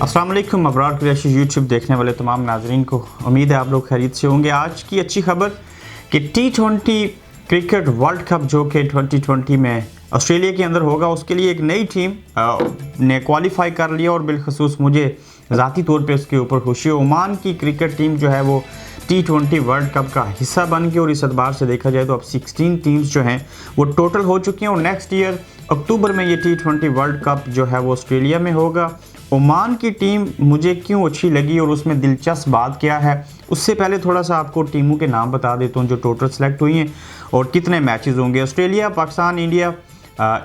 अस्सलाम वालेकुम अबरार कुरैशी यूट्यूब देखने वाले तमाम नाजरीन को उम्मीद है आप लोग खैरियत से होंगे। आज की अच्छी खबर कि T20 क्रिकेट वर्ल्ड कप जो कि 2020 में ऑस्ट्रेलिया के अंदर होगा, उसके लिए एक नई टीम ने क्वालिफाई कर लिया और बिलखसूस मुझे ज़ाती तौर पे उसके ऊपर खुशी है। ओमान की क्रिकेट टीम जो है वो T20 वर्ल्ड कप का हिस्सा बन गई और इस एतबार से देखा जाए तो अब 16 टीम्स जो हैं वो टोटल हो चुकी हैं और नेक्स्ट ईयर अक्टूबर में ये T20 वर्ल्ड कप जो है वो ऑस्ट्रेलिया में होगा। ओमान की टीम मुझे क्यों अच्छी लगी और उसमें दिलचस्प बात क्या है, उससे पहले थोड़ा सा आपको टीमों के नाम बता देता हूँ जो टोटल सेलेक्ट हुई हैं और कितने मैचेस होंगे। Australia, Pakistan, India,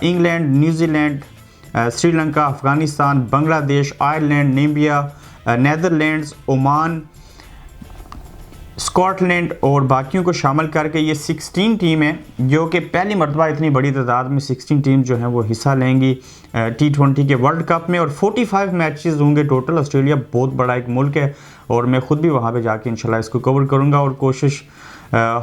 England, New Zealand, Sri Lanka, Afghanistan, Bangladesh, Ireland, Namibia, Netherlands, Oman, Scotland और बाकियों को शामिल करके ये 16 टीम है जो कि पहली मरतबा इतनी बड़ी तादाद में 16 टीम जो हैं वो हिस्सा लेंगी T20 के वर्ल्ड कप में और 45 मैचेस होंगे टोटल। ऑस्ट्रेलिया बहुत बड़ा एक मुल्क है और मैं ख़ुद भी वहाँ पे जाके इंशाल्लाह इसको कवर करूँगा और कोशिश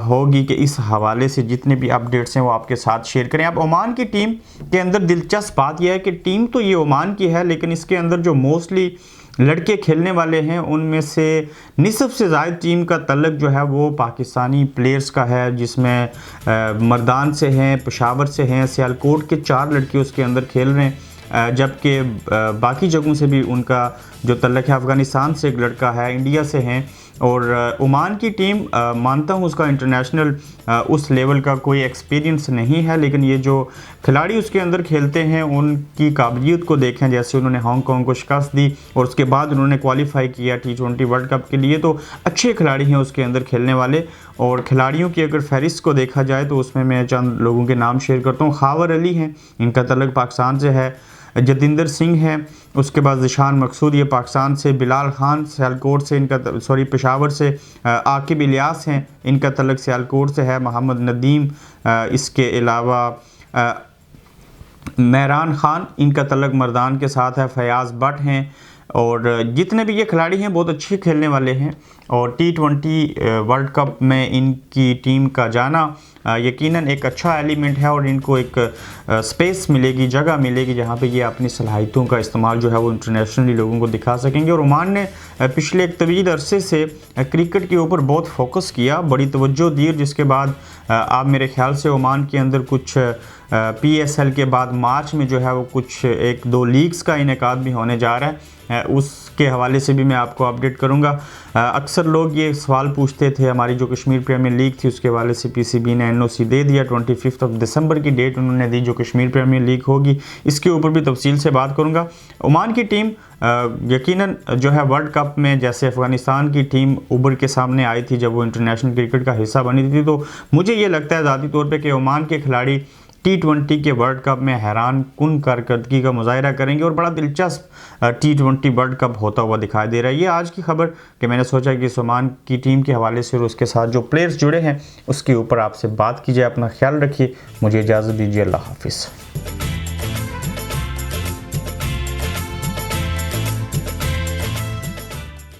होगी कि इस हवाले से जितने भी अपडेट्स हैं वो आपके साथ शेयर करें। अब ओमान की टीम के अंदर दिलचस्प बात यह है कि टीम तो ये ओमान की है, लेकिन इसके अंदर जो मोस्टली लड़के खेलने वाले हैं उनमें से निसफ से ज़्यादा टीम का तल्लुक जो है वो पाकिस्तानी प्लेयर्स का है, जिसमें मर्दान से हैं, पेशावर से हैं, सियालकोट के 4 लड़के उसके अंदर खेल रहे हैं, जबकि बाकी जगहों से भी उनका जो तल्लुक है। अफ़गानिस्तान से एक लड़का है, इंडिया से हैं और ओमान की टीम मानता हूँ उसका इंटरनेशनल उस लेवल का कोई एक्सपीरियंस नहीं है, लेकिन ये जो खिलाड़ी उसके अंदर खेलते हैं उनकी काबिलियत को देखें, जैसे उन्होंने हांगकांग को शिकस्त दी और उसके बाद उन्होंने क्वालिफाई किया T20 वर्ल्ड कप के लिए, तो अच्छे खिलाड़ी हैं उसके अंदर खेलने वाले। और खिलाड़ियों की अगर फहरिस्त को देखा जाए तो उसमें मैं चंद लोगों के नाम शेयर करता हूँ। खावर अली हैं, इनका तल्लुक पाकिस्तान से है, जतिंदर सिंह है, उसके बाद ज़िशान मकसूद ये पाकिस्तान से, बिलाल खान सियालकोट से इनका पेशावर से, आकिब इलियास हैं, इनका तल्लुक सियालकोट से है, मोहम्मद नदीम, इसके अलावा मेहरान खान इनका तल्लुक मर्दान के साथ है, फयाज़ भट्ट हैं और जितने भी ये खिलाड़ी हैं बहुत अच्छे खेलने वाले हैं और T20 वर्ल्ड कप में इनकी टीम का जाना यकीनन एक अच्छा एलिमेंट है और इनको एक स्पेस मिलेगी, जगह मिलेगी जहां पे ये अपनी सलाहियतों का इस्तेमाल जो है वो इंटरनेशनली लोगों को दिखा सकेंगे। और ओमान ने पिछले एक तवील अरसे से क्रिकेट के ऊपर बहुत फोकस किया, बड़ी तवज्जो दी, जिसके बाद आप मेरे ख्याल से ओमान के अंदर कुछ PSL के बाद मार्च में जो है वो कुछ 1-2 लीग्स का इनेकाद भी होने जा रहा है, उसके हवाले से भी मैं आपको अपडेट करूंगा। अक्सर लोग ये सवाल पूछते थे, हमारी जो कश्मीर प्रीमियर लीग थी उसके हवाले से PCB ने NOC दे दिया, 25 दिसंबर की डेट उन्होंने दी जो कश्मीर प्रीमियर लीग होगी, इसके ऊपर भी तफसील से बात करूंगा। ओमान की टीम यकीनन जो है वर्ल्ड कप में जैसे अफ़गानिस्तान की टीम उभर के सामने आई थी जब वो इंटरनेशनल क्रिकेट का हिस्सा बनी थी, तो मुझे ये लगता है ज़ाती तौर पर कि ओमान के खिलाड़ी T20 के वर्ल्ड कप में हैरान कुन कारकर्दगी का मुजाहिरा करेंगे और बड़ा दिलचस्प T20 वर्ल्ड कप होता हुआ दिखाई दे रहा है। ये आज की खबर कि मैंने सोचा कि ओमान की टीम के हवाले से और उसके साथ जो प्लेयर्स जुड़े हैं उसके ऊपर आपसे बात की जाए। अपना ख्याल रखिए, मुझे इजाज़त दीजिए, अल्लाह हाफिज़।